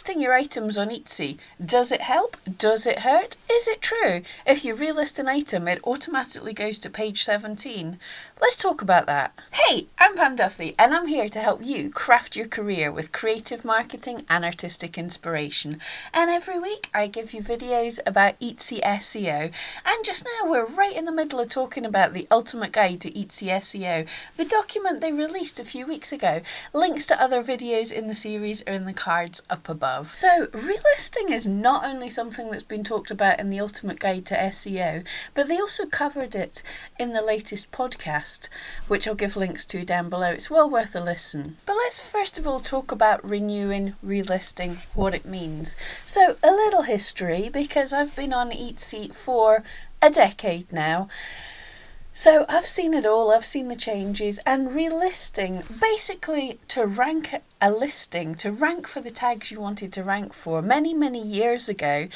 Relisting your items on Etsy. Does it help? Does it hurt? Is it true? If you relist an item, it automatically goes to page 17. Let's talk about that. Hey, I'm Duthie, and I'm here to help you craft your career with creative marketing and artistic inspiration. And every week I give you videos about Etsy SEO. And just now we're right in the middle of talking about the ultimate guide to Etsy SEO, the document they released a few weeks ago. Links to other videos in the series are in the cards up above. So relisting is not only something that's been talked about in the ultimate guide to SEO, but they also covered it in the latest podcast, which I'll give links to down below. It's well worth a listen. But let's first of all talk about renewing, relisting, what it means. So a little history, because I've been on Etsy for a decade now. So I've seen it all, I've seen the changes, and relisting, basically to rank a listing, to rank for the tags you wanted to rank for many years ago.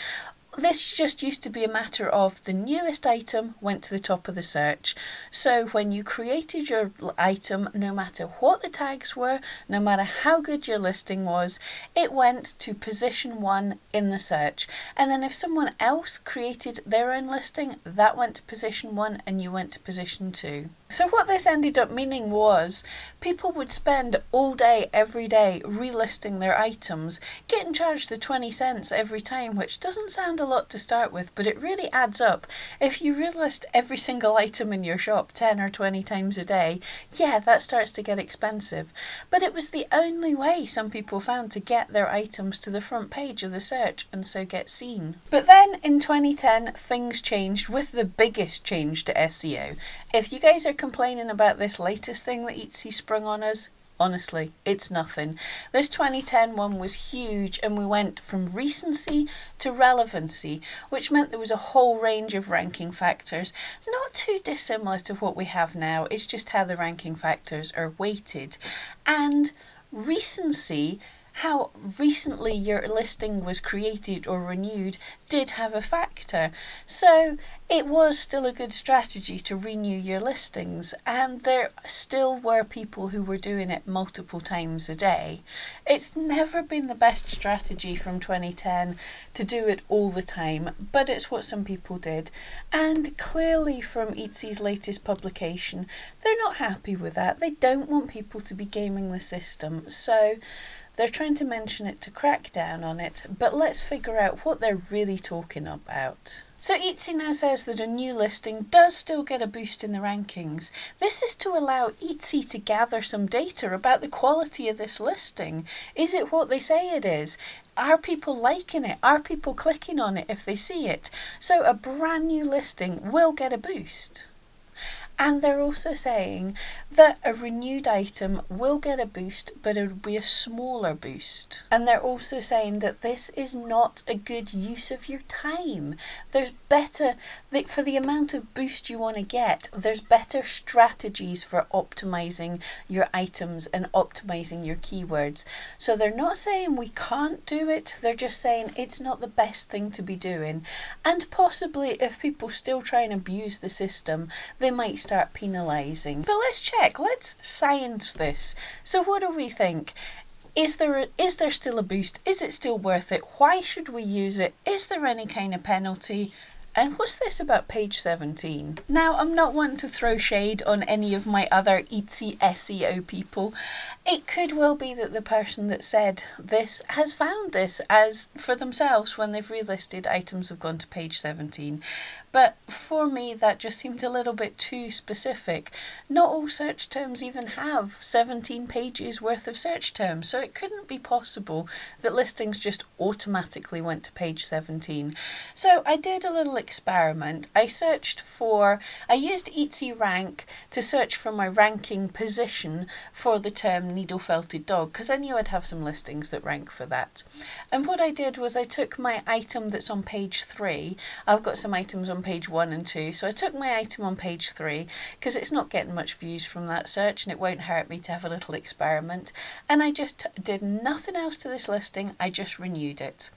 This just used to be a matter of the newest item went to the top of the search. So when you created your item, no matter what the tags were, no matter how good your listing was, it went to position 1 in the search. And then if someone else created their own listing, that went to position 1 and you went to position 2. So what this ended up meaning was people would spend all day, every day, relisting their items, getting charged the 20 cents every time, which doesn't sound a lot to start with, but it really adds up. If you relist every single item in your shop 10 or 20 times a day, yeah, that starts to get expensive. But it was the only way some people found to get their items to the front page of the search and so get seen. But then in 2010, things changed with the biggest change to SEO. If you guys are complaining about this latest thing that Etsy sprung on us, honestly, it's nothing. This 2010 one was huge, and we went from recency to relevancy, which meant there was a whole range of ranking factors, not too dissimilar to what we have now. It's just how the ranking factors are weighted. And recency, how recently your listing was created or renewed, did have a factor. So it was still a good strategy to renew your listings, and there still were people who were doing it multiple times a day. It's never been the best strategy from 2010 to do it all the time, but it's what some people did. And clearly from Etsy's latest publication, they're not happy with that. They don't want people to be gaming the system. So they're trying to mention it to crack down on it, but let's figure out what they're really talking about. So Etsy now says that a new listing does still get a boost in the rankings. This is to allow Etsy to gather some data about the quality of this listing. Is it what they say it is? Are people liking it? Are people clicking on it if they see it? So a brand new listing will get a boost. And they're also saying that a renewed item will get a boost, but it will be a smaller boost. And they're also saying that this is not a good use of your time. There's better, for the amount of boost you want to get, there's better strategies for optimizing your items and optimizing your keywords. So they're not saying we can't do it, they're just saying it's not the best thing to be doing. And possibly if people still try and abuse the system, they might start penalising. But let's check, let's science this. So what do we think? Is there still a boost? Is it still worth it? Why should we use it? Is there any kind of penalty? And what's this about page 17? Now, I'm not one to throw shade on any of my other Etsy SEO people. It could well be that the person that said this has found this as for themselves when they've relisted items have gone to page 17. But for me, that just seemed a little bit too specific. Not all search terms even have 17 pages worth of search terms, so it couldn't be possible that listings just automatically went to page 17. So I did a little experiment. I used Etsy Rank to search for my ranking position for the term needle-felted dog, because I knew I'd have some listings that rank for that. And what I did was I took my item that's on page 3. I've got some items on page 1 and 2, so I took my item on page 3 because it's not getting much views from that search and it won't hurt me to have a little experiment, and I just did nothing else to this listing. I just renewed it,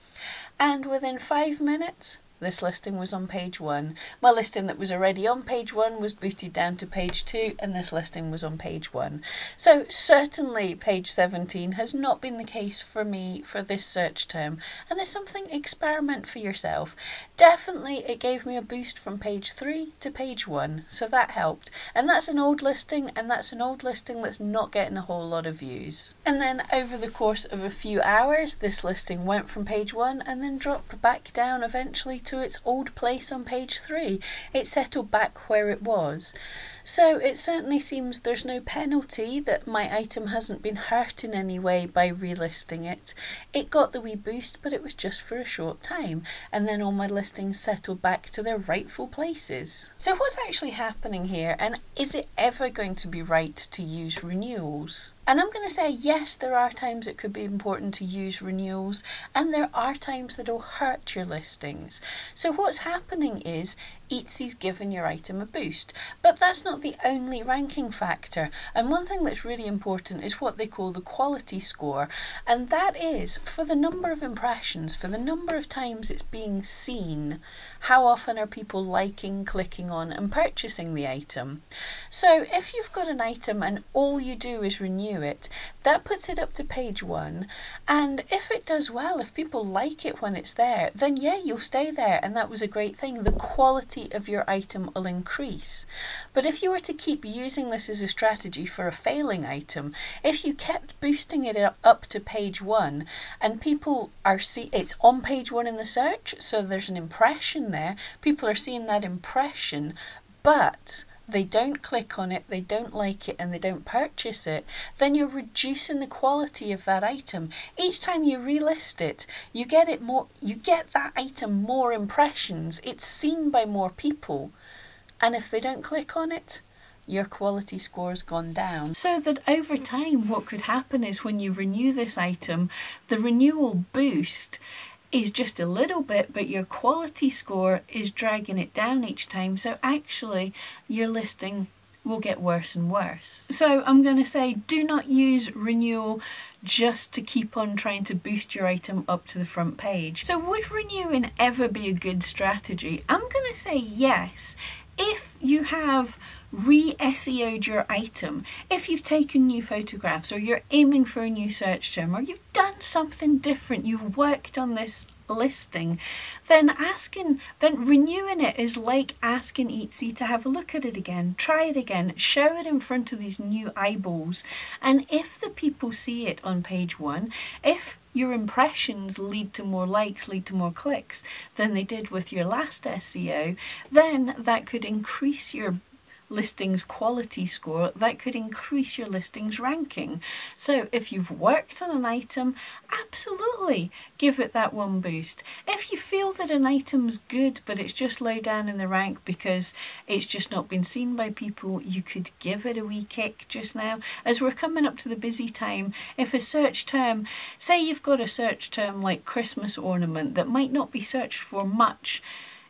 and within 5 minutes this listing was on page 1. My listing that was already on page 1 was boosted down to page 2, and this listing was on page 1. So certainly page 17 has not been the case for me for this search term, and there's something experiment for yourself. Definitely it gave me a boost from page 3 to page 1, so that helped. And that's an old listing, and that's an old listing that's not getting a whole lot of views. And then over the course of a few hours, this listing went from page 1 and then dropped back down eventually to its old place on page 3. It settled back where it was. So it certainly seems there's no penalty, that my item hasn't been hurt in any way by relisting it. It got the wee boost, but it was just for a short time, and then all my listings settled back to their rightful places. So what's actually happening here, and is it ever going to be right to use renewals? And I'm going to say yes, there are times it could be important to use renewals, and there are times that will hurt your listings. So what's happening is Etsy's given your item a boost, but that's not the only ranking factor. And one thing that's really important is what they call the quality score, and that is for the number of impressions, for the number of times it's being seen, how often are people liking, clicking on and purchasing the item. So if you've got an item and all you do is renew it, that puts it up to page 1, and if it does well, if people like it when it's there, then yeah, you'll stay there, and that was a great thing. The quality of your item will increase. But if you were to keep using this as a strategy for a failing item, if you kept boosting it up to page 1 and people are it's on page 1 in the search, so there's an impression there, people are seeing that impression, but they don't click on it, they don't like it, and they don't purchase it, then you're reducing the quality of that item. Each time you relist it, you get that item more impressions, it's seen by more people, and if they don't click on it, your quality score's gone down. So that over time what could happen is when you renew this item, the renewal boost is just a little bit, but your quality score is dragging it down each time, so actually your listing will get worse and worse. So I'm going to say do not use renewal just to keep on trying to boost your item up to the front page. So would renewing ever be a good strategy? I'm going to say yes. If you have re-SEO'd your item, if you've taken new photographs, or you're aiming for a new search term, or you've done something different, you've worked on this listing, then renewing it is like asking Etsy to have a look at it again, try it again, show it in front of these new eyeballs, and if the people see it on page 1, if your impressions lead to more likes, lead to more clicks than they did with your last SEO, then that could increase your listings quality score, that could increase your listings ranking. So if you've worked on an item, absolutely give it that one boost. If you feel that an item's good but it's just low down in the rank because it's just not been seen by people, you could give it a wee kick just now. As we're coming up to the busy time, if a search term, say you've got a search term like Christmas ornament that might not be searched for much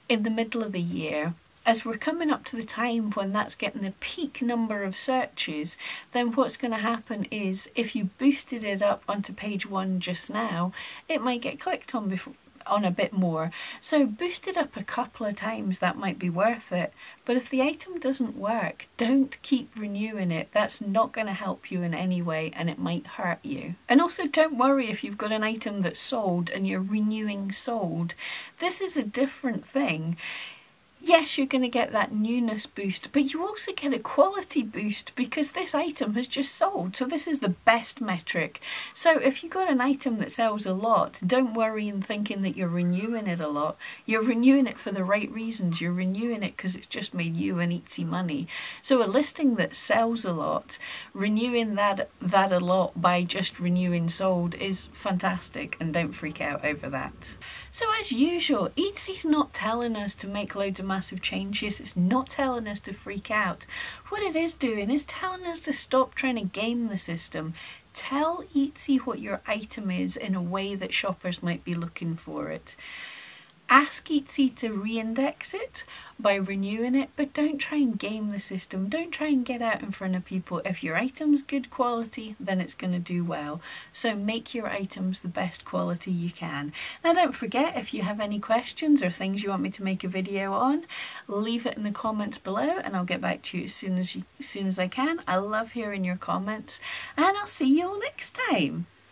in the middle of the year, as we're coming up to the time when that's getting the peak number of searches, then what's going to happen is if you boosted it up onto page 1 just now, it might get clicked on a bit more. So boost it up a couple of times, that might be worth it. But if the item doesn't work, don't keep renewing it. That's not going to help you in any way, and it might hurt you. And also don't worry if you've got an item that's sold and you're renewing sold. This is a different thing. Yes, you're going to get that newness boost, but you also get a quality boost because this item has just sold. So this is the best metric. So if you've got an item that sells a lot, don't worry in thinking that you're renewing it a lot. You're renewing it for the right reasons. You're renewing it because it's just made you and Etsy money. So a listing that sells a lot, renewing that a lot by just renewing sold is fantastic, and don't freak out over that. So as usual, Etsy's not telling us to make loads of massive changes. It's not telling us to freak out. What it is doing is telling us to stop trying to game the system. Tell Etsy what your item is in a way that shoppers might be looking for it. Ask Etsy to re-index it by renewing it, but don't try and game the system. Don't try and get out in front of people. If your item's good quality, then it's going to do well. So make your items the best quality you can. Now don't forget, if you have any questions or things you want me to make a video on, leave it in the comments below and I'll get back to you as soon as I can. I love hearing your comments, and I'll see you all next time.